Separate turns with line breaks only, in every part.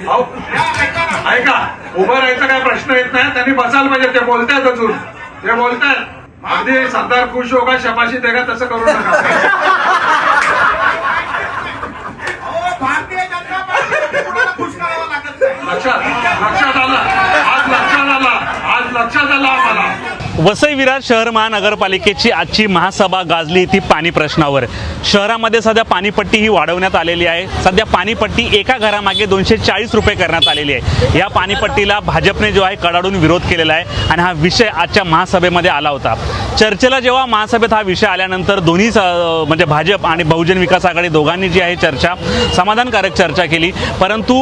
ऐका, उभं राहायचा काय प्रश्न येत नाही, त्यांनी बसायला पाहिजे. ते बोलतायत अजून, ते बोलतायत. अगदी सरदार खुश होगा शबाशी देगा तसं करू नका.
भारतीय जनता पार्टी कोणाला खुश करावं लागत नाही.
लक्षात आलं, आज लक्षात आलं आम्हाला.
वसई विरार शहर महानगरपालिकेची आजची महासभा गाजली ती पाणी प्रश्नावर. शहरामध्ये सध्या पाणीपट्टी ही वाढवण्यात आलेली आहे. सध्या पाणीपट्टी एका घरामागे 240 रुपये करण्यात आलेली आहे. या पाणीपट्टीला भाजपने जो आहे कडाडून विरोध केलेला आहे आणि हा विषय आजच्या महासभेमध्ये आला होता. चर्चेला जेव्हा महासभेत हा विषय आल्यानंतर दोन्ही म्हणजे भाजप आणि बहुजन विकास आघाडी दोघांनी जी आहे चर्चा समाधानकारक चर्चा केली, परंतु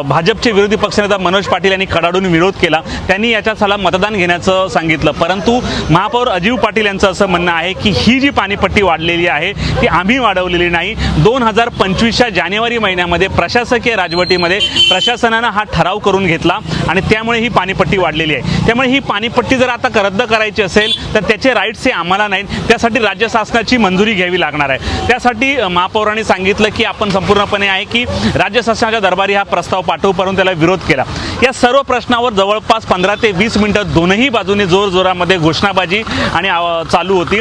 भाजपचे विरोधी पक्षनेता मनोज पाटील यांनी कडाडून विरोध केला. त्यांनी याच्याला मतदान घेण्याचं सांगितलं, परंतु महापौर अजीव पाटील यांचं असं म्हणणं आहे की ही जी पाणीपट्टी वाढलेली आहे ती आम्ही वाढवलेली नाही. 2025च्या जानेवारी महिन्यामध्ये प्रशासकीय राजवटीमध्ये प्रशासनानं हा ठराव करून घेतला आणि त्यामुळे ही पाणीपट्टी वाढलेली आहे. त्यामुळे ही पाणीपट्टी जर आता रद्द करायची असेल तर त्याचे राईट्स हे आम्हाला नाहीत. त्यासाठी राज्य शासनाची मंजुरी घ्यावी लागणार आहे. त्यासाठी महापौरांनी सांगितलं की आपण संपूर्णपणे आहे की राज्य शासनाच्या दरबारी हा प्रस्ताव पाठवू, परंतु त्याला विरोध केला. या सर्व प्रश्नावर जवळपास 15 ते 20 मिनिटं दोनही बाजूने जोरजोरामध्ये घोषणाबाजी आणि चालू होती.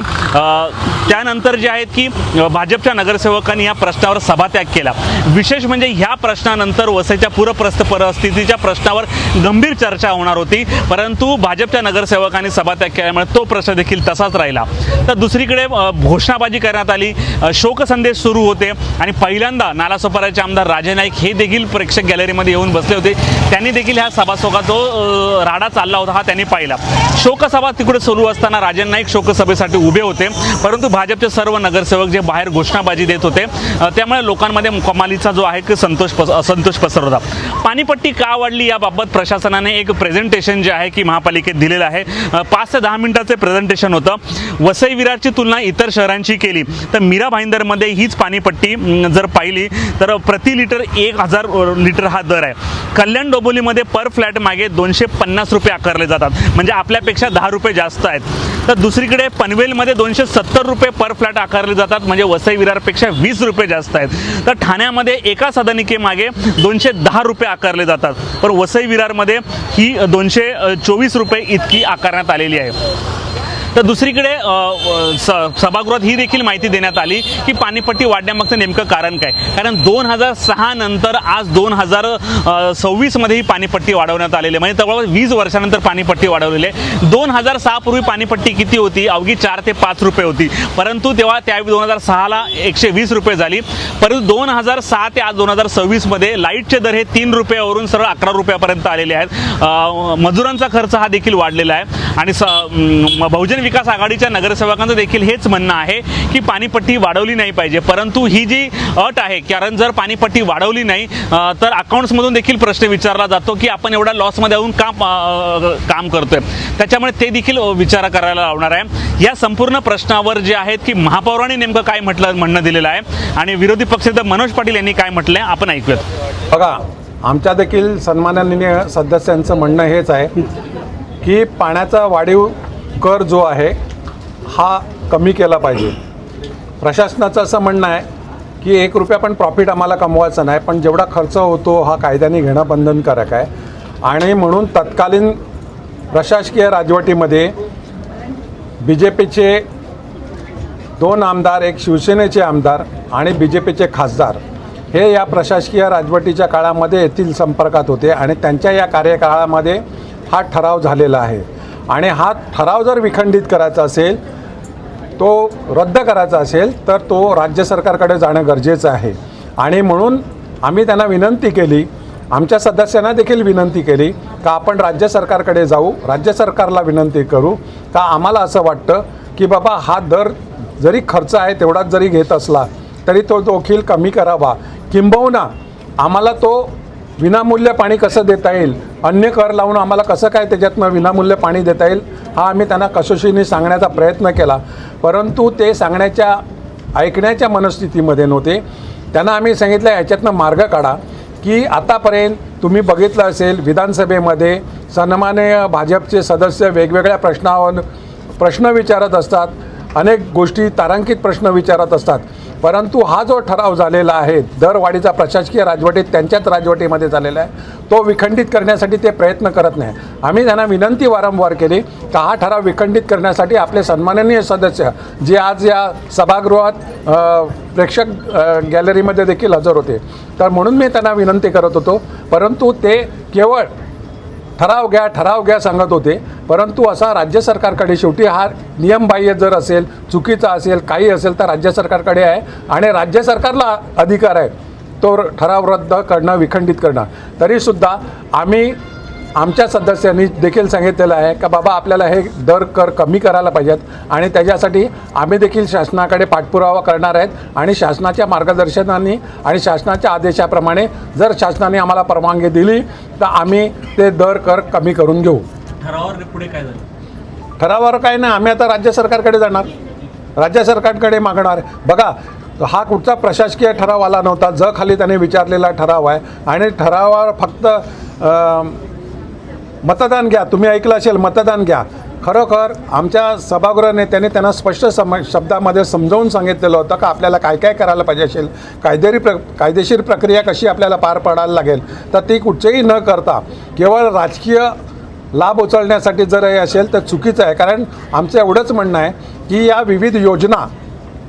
त्यानंतर जे आहेत की भाजपच्या नगरसेवकांनी या प्रश्नावर सभात्याग केला. विशेष म्हणजे ह्या प्रश्नानंतर वसईच्या पूरग्रस्त परिस्थितीच्या प्रश्नावर गंभीर चर्चा होणार होती, परंतु भाजपच्या नगरसेवकांनी सभात्याग केल्यामुळे तो प्रश्न देखील तसाच राहिला. तर दुसरीकडे घोषणाबाजी करण्यात आली, शोकसंदेश सुरू होते आणि पहिल्यांदा नालासोपाराचे आमदार राजे नाईक हे देखील प्रेक्षक गॅलरीमध्ये येऊन बसले होते. त्यांनी देखील ह्या सभासोबत जो राडा चालला होता हा त्यांनी पाहिला. शोकसभा तिकडे सुरू असताना राजे नाईक शोकसभेसाठी उभे होते, परंतु भाजपचे सर्व नगरसेवक जे बाहेर घोषणाबाजी देत होते त्यामुळे लोकांमध्ये कमालीचा जो आहे की असंतोष पसरत होता. पाणीपट्टी का वाढली याबाबत प्रशासनाने एक प्रेझेंटेशन जे आहे की महापालिकेत दिलेलं आहे. 5 ते 10 मिनिटाचे प्रेझेंटेशन होतं. वसई विरारची तुलना इतर शहरांची केली तर मीरा भाईंदरमध्ये हीच पाणीपट्टी जर पाहिली तर प्रति लिटर 1000 लिटर हा दर आहे. कल्याण डोंबिवलीमध्ये पर फ्लॅट मागे 250 रुपये आकारले जातात, म्हणजे आपल्यापेक्षा 10 रुपये जास्त आहेत. तर दुसरीकडे पनवेलमध्ये 270 रुपये पर फ्लॅट आकारले जातात, म्हणजे वसई विरारपेक्षा 20 रुपये जास्त आहेत. तर ठाण्यामध्ये एका सदनिकेमागे 210 रुपये आकारले जातात, पण वसई विरारमध्ये ही 224 रुपये इतकी आकारण्यात आलेली आहे. तर दुसरीकडे सभागृहात ही देखील माहिती देण्यात आली की पाणीपट्टी वाढण्यामागचं नेमकं कारण काय. कारण 2006 नंतर आज 2026 मध्ये ही पाणीपट्टी वाढवण्यात आलेली आहे, म्हणजे जवळपास 20 वर्षानंतर पाणीपट्टी वाढवलेली आहे. 2006 पूर्वी पाणीपट्टी किती होती, अवघी 4 ते 5 रुपये होती, परंतु तेव्हा 2006ला 120 रुपये झाली. परंतु 2006 ते आज 2026 मध्ये लाईटचे दर हे 3 रुपयावरून सरळ 11 रुपयापर्यंत आलेले आहेत. मजुरांचा खर्च हा देखील वाढलेला आहे आणि बहुजन विकास आघाडीच्या नगरसेवकांचं देखील हेच म्हणणं आहे की पाणीपट्टी वाढवली नाही पाहिजे. परंतु ही जी अट आहे, कारण जर पाणीपट्टी वाढवली नाही तर अकाउंट्समधून देखील प्रश्न विचारला जातो की आपण एवढा लॉसमध्ये येऊन काम करतोय, त्याच्यामुळे ते देखील विचार करायला लावणार आहे. या संपूर्ण प्रश्नावर जे आहेत की महापौरांनी नेमकं काय म्हणणं दिलेलं आहे आणि विरोधी पक्षनेते मनोज पाटील यांनी काय म्हटलंय आपण ऐकूयात.
बघा, आमच्या देखील सन्माननीय सदस्यांचं म्हणणं हेच आहे की पाण्याचा वाढीव कर जो आहे हा कमी केला पाहिजे. प्रशासनाचं असं म्हणणं आहे की 1 रुपया पण प्रॉफिट आम्हाला कमवायचं नाही, पण जेवढा खर्च होतो हा कायद्याने घेणं बंधनकारक आहे. आणि म्हणून तत्कालीन प्रशासकीय राजवटीमध्ये BJPचे 2 आमदार, एक शिवसेनेचे आमदार आणि BJPचे खासदार हे या प्रशासकीय राजवटीच्या काळामध्ये येथील संपर्कात होते आणि त्यांच्या या कार्यकाळामध्ये हा ठराव झालेला आहे. आणि हा ठराव जर विखंडित करायचा असेल, तो रद्द करायचा असेल तर तो राज्य सरकारकडे जाणं गरजेचं आहे. आणि म्हणून आम्ही त्यांना विनंती केली, आमच्या सदस्यांना देखील विनंती केली का आपण राज्य सरकारकडे जाऊ, राज्य सरकारला विनंती करू का आम्हाला असं वाटतं की बाबा हा दर जरी खर्च आहे तेवढाच जरी घेत असला तरी तो देखील कमी करावा, किंबहुना आम्हाला तो विनामूल्य पाणी कसं देता येईल, अन्य कर लावून आम्हाला कसं काय त्याच्यातनं विनामूल्य पाणी देता येईल हा आम्ही त्यांना कसोशीने सांगण्याचा प्रयत्न केला. परंतु ते ऐकण्याच्या मनस्थितीमध्ये नव्हते. त्यांना आम्ही सांगितलं याच्यातनं मार्ग काढा की आतापर्यंत तुम्ही बघितलं असेल विधानसभेमध्ये सन्माननीय भाजपचे सदस्य वेगवेगळ्या प्रश्न विचारत असतात, अनेक गोष्टी तारांकित प्रश्न विचारत असतात, परंतु हा जो ठराव झालेला आहे दरवाढीचा प्रशासकीय राजवटीत त्यांच्याच राजवटीमध्ये झालेला आहे तो विखंडित करण्यासाठी ते प्रयत्न करत नाही. आम्ही त्यांना विनंती वारंवार केली का हा ठराव विखंडित करण्यासाठी आपले सन्माननीय सदस्य जे आज या सभागृहात प्रेक्षक गॅलरीमध्ये देखील हजर होते, तर म्हणून मी त्यांना विनंती करत होतो, परंतु ते केवळ ठराव घ्या सांगत होते. परंतु असा राज्य सरकारकडे शेवटी हा नियमबाह्य जर असेल, चुकीचा असेल, काही असेल तर राज्य सरकारकडे आहे आणि राज्य सरकारला अधिकार आहे तो ठराव रद्द करणं, विखंडित करणं. तरीसुद्धा आम्ही आमच्या सदस्यांनी देखील सांगितलेलं आहे का बाबा आपल्याला हे दर कर कमी करायला पाहिजेत आणि त्याच्यासाठी आम्ही देखील शासनाकडे पाठपुरावा करणार आहेत आणि शासनाच्या मार्गदर्शनाने आणि शासनाच्या आदेशाप्रमाणे जर शासनाने आम्हाला परवानगी दिली तर आम्ही ते दर कर कमी करून घेऊ.
ठरावावर पुढे काय झालं?
ठरावावर काय नाही, आम्ही आता राज्य सरकारकडे जाणार, राज्य सरकारकडे मागणार. बघा हा कुठचा प्रशासकीय ठराव आला नव्हता, खाली त्याने विचारलेला ठराव आहे आणि ठरावावर फक्त मतदान घ्या, तुम्ही ऐकलं असेल मतदान घ्या. खरोखर आमच्या सभागृह नेत्याने त्यांना स्पष्ट शब्दामध्ये समजावून सांगितलेलं होतं का आपल्याला काय काय करायला पाहिजे असेल, कायदेशीर प्रक्रिया कशी आपल्याला पार पाडायला लागेल, तर ती कुठचंही न करता केवळ राजकीय लाभ उचलण्यासाठी जर हे असेल तर चुकीचं आहे. कारण आमचं एवढंच म्हणणं आहे की या विविध योजना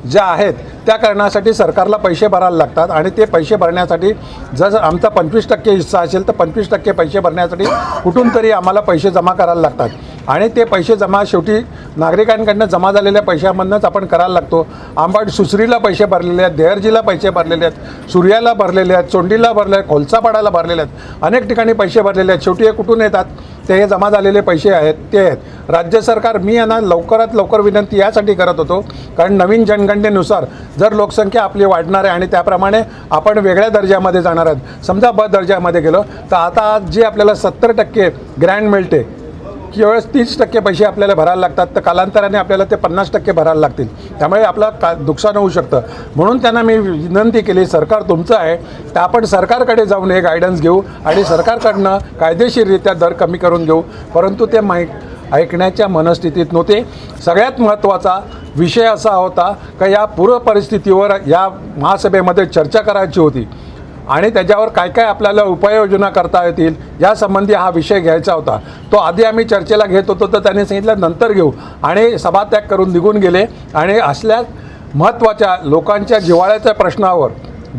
ज्या आहेत त्या करण्यासाठी सरकारला पैसे भरायला लागतात आणि ते पैसे भरण्यासाठी जर आमचा 25% हिस्सा असेल तर 25% पैसे भरण्यासाठी कुठून तरी आम्हाला पैसे जमा करायला लागतात आणि ते पैसे जमा शेवटी नागरिकांकडनं जमा झालेल्या पैशामधूनच आपण करायला लागतो. आंबट सुसरीला पैसे भरलेले आहेत, देहरजीला पैसे भरलेले आहेत, सूर्याला भरलेले आहेत, चोंडीला भरले आहेत, खोलसापाडाला भरलेले आहेत, अनेक ठिकाणी पैसे भरलेले आहेत. शेवटी हे कुठून येतात? ते हे जमा झालेले पैसे आहेत ते आहेत. राज्य सरकार, मी यांना लवकरात लवकर विनंती यासाठी करत होतो कारण नवीन जनगणनेनुसार जर लोकसंख्या आपली वाढणार आहे आणि त्याप्रमाणे आपण वेगळ्या दर्जामध्ये जाणार आहोत. समजा ब दर्जामध्ये गेलो तर आता जे आपल्याला 70% ग्रँड मिळते केवळ 30% पैसे आपल्याला भरायला लागतात, तर कालांतराने आपल्याला ते 50% भरायला लागतील. त्यामुळे आपलं नुकसान होऊ शकतं. म्हणून त्यांना मी विनंती केली सरकार तुमचं आहे तर आपण सरकारकडे जाऊन हे गायडन्स घेऊ आणि सरकारकडनं कायदेशीररित्या दर कमी करून घेऊ. परंतु ते ऐकण्याच्या मनस्थितीत नव्हते. सगळ्यात महत्त्वाचा विषय असा होता का या पूर्व परिस्थितीवर या महासभेमध्ये चर्चा करायची होती आणि त्याच्यावर काय काय आपल्याला उपाययोजना करता येतील यासंबंधी हा विषय घ्यायचा होता. तो आधी आम्ही चर्चेला घेत होतो तर त्यांनी सांगितलं नंतर घेऊ आणि सभात्याग करून निघून गेले. आणि असल्या महत्त्वाच्या लोकांच्या जिव्हाळ्याच्या प्रश्नावर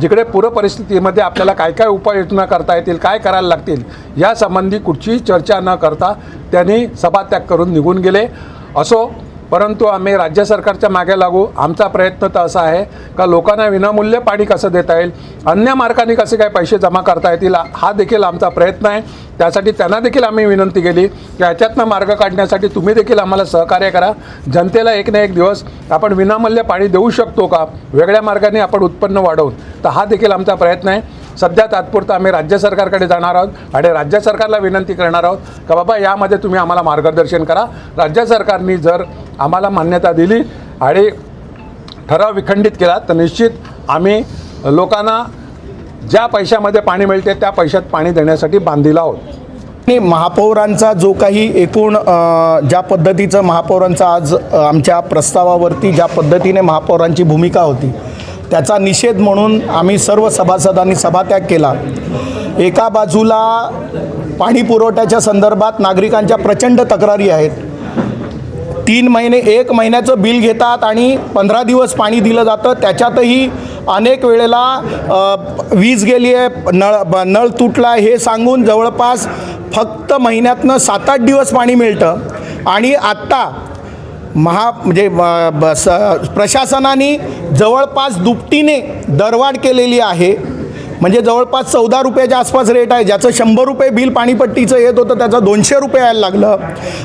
जिकडे पूर्व परिस्थितीमध्ये आपल्याला काय काय उपाययोजना करता येतील, काय करायला लागतील यासंबंधी कुठचीही चर्चा न करता त्यांनी सभात्याग करून निघून गेले. असो, परंतु आम्ही राज्य सरकारच्या मागे लागू. आमचा प्रयत्न तर असा आहे का लोकांना विनामूल्य पाणी कसं देता येईल, अन्य मार्गाने कसे काय पैसे जमा करता येतील हा देखील आमचा प्रयत्न आहे. त्यासाठी त्यांना देखील आम्ही विनंती केली की याच्यातनं मार्ग काढण्यासाठी तुम्ही देखील आम्हाला सहकार्य करा. जनतेला एक ना एक दिवस आपण विनामूल्य पाणी देऊ शकतो का, वेगळ्या मार्गाने आपण उत्पन्न वाढवून, तर हा देखील आमचा प्रयत्न आहे. सध्या तात्पुरता आम्ही राज्य सरकारकडे जाणार आहोत आणि राज्य सरकारला विनंती करणार आहोत का बाबा यामध्ये तुम्ही आम्हाला मार्गदर्शन करा. राज्य सरकारने जर आम्हाला मान्यता दिली आणि ठराव विखंडित केला तर निश्चित आम्ही लोकांना ज्या पैशामध्ये पाणी मिळते त्या पैशात पाणी देण्यासाठी बांधील आहोत.
आणि महापौरांचा जो काही एकूण ज्या पद्धतीचं महापौरांचा आज आमच्या प्रस्तावावरती ज्या पद्धतीने महापौरांची भूमिका होती त्याचा निषेध म्हणून आम्ही सर्व सभासदांनी सभात्याग केला. एका बाजूला पाणी पुरवठ्याच्या संदर्भात नागरिकांच्या प्रचंड तक्रारी आहेत. 3 महिने 1 महिन्याचं बिल घेतात आणि 15 दिवस पाणी दिलं जातं. त्याच्यातही अनेक वेळेला वीज गेली आहे, नळ तुटला हे सांगून जवळपास फक्त महिन्यातनं 7-8 दिवस पाणी मिळतं. आणि आत्ता प्रशासनाने जवळपास दुपटीने दरवाढ केलेली आहे. म्हणजे जवळपास 14 रुपयाच्या आसपास रेट आहे. ज्याचं 100 रुपये बिल पाणीपट्टीचं येत होतं त्याचं 200 रुपये यायला लागलं.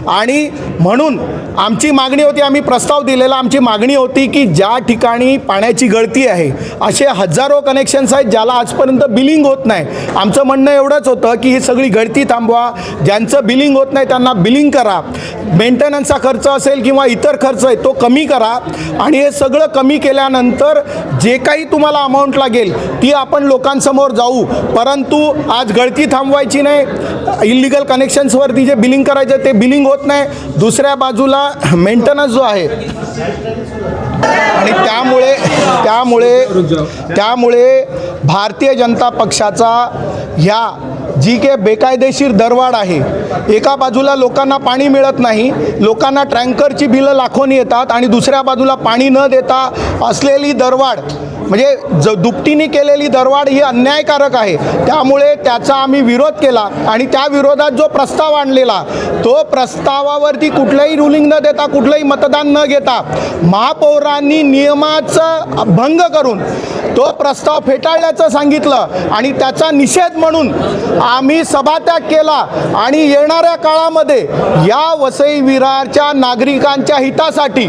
आणि म्हणून आमची मागणी होती, आम्ही प्रस्ताव दिलेला, आमची मागणी होती की ज्या ठिकाणी पाण्याची गळती आहे असे हजारो कनेक्शन्स आहेत ज्याला आजपर्यंत बिलिंग होत नाही. आमचं म्हणणं एवढंच होतं की ही सगळी गळती थांबवा, ज्यांचं बिलिंग होत नाही त्यांना बिलिंग करा, मेंटेनन्सचा खर्च असेल किंवा इतर खर्च आहे तो कमी करा. आणि हे सगळं कमी केल्यानंतर जे काही तुम्हाला अमाऊंट लागेल ती आपण लोकांसमोर जाऊ. परंतु आज गळती थांबवायची नाही, इलिगल कनेक्शन्सवरती जे बिलिंग करायचं ते बिलिंग होत नाही. दुसऱ्या बाजूला मेंटेनन्स जो आहे आणि त्यामुळे भारतीय जनता पक्षाचा ह्या जी काही बेकायदेशीर दरवाढ आहे, एका बाजूला लोकांना पाणी मिळत नाही, लोकांना टँकरची बिलं लाखोनी येतात आणि दुसऱ्या बाजूला पाणी न देता असलेली दरवाढ म्हणजे दुपटीने केलेली दरवाढ ही अन्यायकारक आहे. त्यामुळे त्याचा आम्ही विरोध केला आणि त्या विरोधात जो प्रस्ताव आणलेला तो प्रस्तावावरती कुठलंही रुलिंग न देता कुठलंही मतदान न घेता महापौरांनी नियमाचा भंग करून तो प्रस्ताव फेटाळल्याचं सांगितलं आणि त्याचा निषेध म्हणून आम्ही सभात्याग केला. आणि येणाऱ्या काळामध्ये या वसई विरारच्या नागरिकांच्या हितासाठी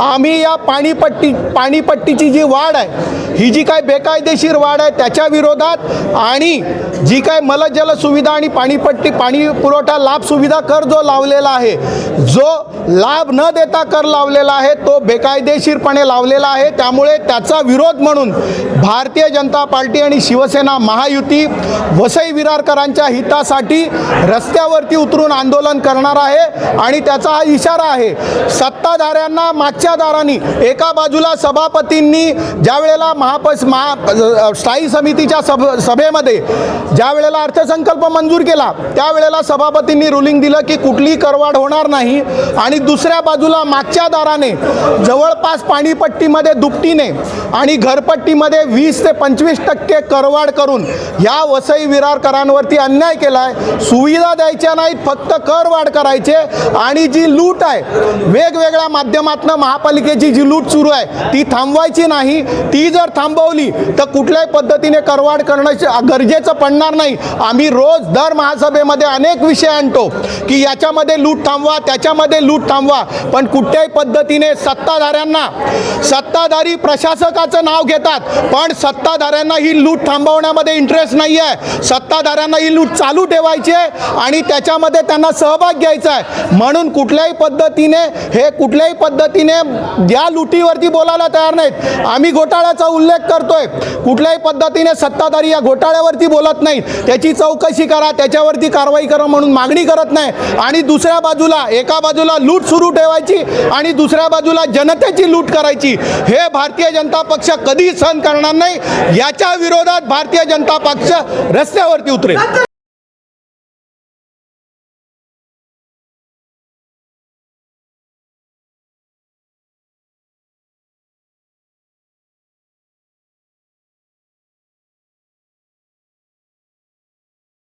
आम्ही या पाणीपट्टीची जी वाढ आहे, ही जी काय बेकायदेशीर वाढ आहे त्याच्या विरोधात आणि जी काय मलजल सुविधा आणि पाणी पुरवठा लाभ सुविधा कर जो लावलेला आहे, जो लाभ न देता कर लावलेला आहे तो बेकायदेशीरपणे लावलेला आहे. त्यामुळे त्याचा विरोध म्हणून भारतीय जनता पार्टी आणि शिवसेना महायुती वसई विरारकरांच्या हितासाठी रस्त्यावरती उतरून आंदोलन करणार आहे. आणि त्याचा हा इशारा आहे सत्ताधाऱ्यांना. मागच्या दारांनी एका बाजूला सभापतींनी ज्या वेळेला स्थायी समितीच्या सभेमध्ये ज्या वेळेला अर्थसंकल्प मंजूर केला त्यावेळेला सभापतींनी रुलिंग दिलं की कुठलीही करवाढ होणार नाही आणि दुसऱ्या बाजूला मागच्या दाराने जवळपास पाणीपट्टीमध्ये दुपटीने आणि घरपट्टीमध्ये 20 ते 25% करवाढ करून या वसई विरारकरांवरती अन्याय केला आहे. सुविधा द्यायच्या नाहीत, फक्त करवाढ करायचे आणि जी लूट आहे वेगवेगळ्या माध्यमातून महापालिकेची जी लूट सुरू आहे ती थांबवायची नाही. ती जर थांबवली तर कुठल्याही पद्धतीने करवाढ करणं गरजेचं पडणार नाही. आम्ही रोज दर महासभेमध्ये अनेक विषय आणतो की याच्यामध्ये लूट थांबवा, त्याच्यामध्ये लूट थांबवा, पण कुठल्याही पद्धतीने सत्ताधारी प्रशासकाचं नाव घेतात पण सत्ताधाऱ्यांना ही लूट थांबवण्यामध्ये इंटरेस्ट नाही आहे. सत्ताधाऱ्यांना ही लूट चालू ठेवायची आहे आणि त्याच्यामध्ये त्यांना सहभाग घ्यायचा आहे. म्हणून कुठल्याही पद्धतीने या लुटीवरती बोलायला तयार नाहीत. आम्ही घोटाळ्याचा उल्लेख करतोय, कुठल्याही पद्धतीने सत्ताधारी या घोटाळ्यावरती बोलत नाहीत. त्याची चौकशी करा, त्याच्यावरती कारवाई करा म्हणून मागणी करत नाही. आणि दुसऱ्या बाजूला एका बाजूला लूट सुरू ठेवायची आणि दुसऱ्या बाजूला जनतेची लूट करायची, हे भारतीय जनता पक्ष कधी सहन करणार नाही. याच्या विरोधात भारतीय जनता पक्ष रस्त्यावरती उतरेल.